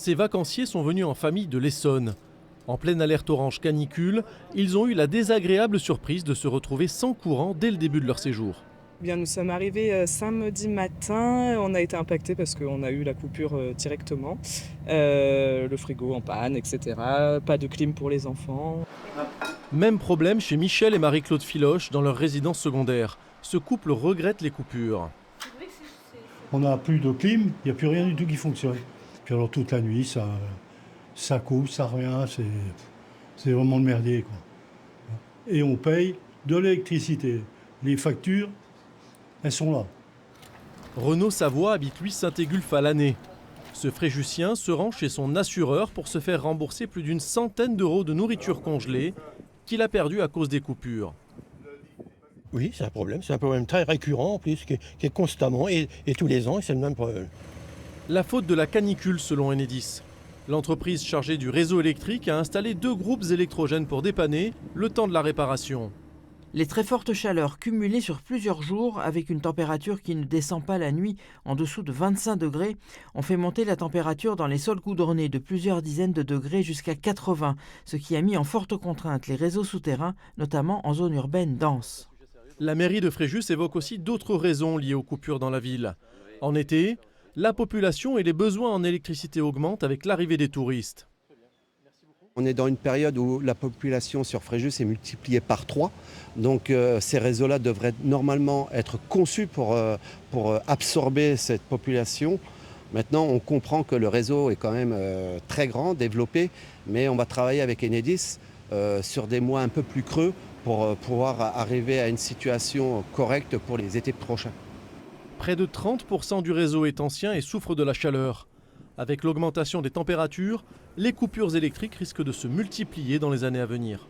Ces vacanciers sont venus en famille de l'Essonne. En pleine alerte orange canicule, ils ont eu la désagréable surprise de se retrouver sans courant dès le début de leur séjour. Bien, nous sommes arrivés samedi matin, on a été impactés parce qu'on a eu la coupure directement. Le frigo en panne, etc. Pas de clim pour les enfants. Même problème chez Michel et Marie-Claude Filoche dans leur résidence secondaire. Ce couple regrette les coupures. On n'a plus de clim, il n'y a plus rien du tout qui fonctionne. Puis alors toute la nuit, ça coupe, ça revient, c'est vraiment le merdier, quoi. Et on paye de l'électricité. Les factures, elles sont là. Renaud Savoie habite lui Saint-Égulphe à l'année. Ce Fréjusien se rend chez son assureur pour se faire rembourser plus d'une centaine d'euros de nourriture congelée qu'il a perdue à cause des coupures. Oui, c'est un problème très récurrent en plus, qui est constamment et tous les ans, et c'est le même problème. La faute de la canicule selon Enedis. L'entreprise chargée du réseau électrique a installé 2 groupes électrogènes pour dépanner le temps de la réparation. Les très fortes chaleurs cumulées sur plusieurs jours avec une température qui ne descend pas la nuit en dessous de 25 degrés ont fait monter la température dans les sols goudronnés de plusieurs dizaines de degrés jusqu'à 80, ce qui a mis en forte contrainte les réseaux souterrains, notamment en zone urbaine dense. La mairie de Fréjus évoque aussi d'autres raisons liées aux coupures dans la ville. En été, la population et les besoins en électricité augmentent avec l'arrivée des touristes. On est dans une période où la population sur Fréjus est multipliée par 3. Donc ces réseaux-là devraient normalement être conçus pour absorber cette population. Maintenant, on comprend que le réseau est quand même très grand, développé, mais on va travailler avec Enedis sur des mois un peu plus creux pour pouvoir arriver à une situation correcte pour les étés prochains. Près de 30% du réseau est ancien et souffre de la chaleur. Avec l'augmentation des températures, les coupures électriques risquent de se multiplier dans les années à venir.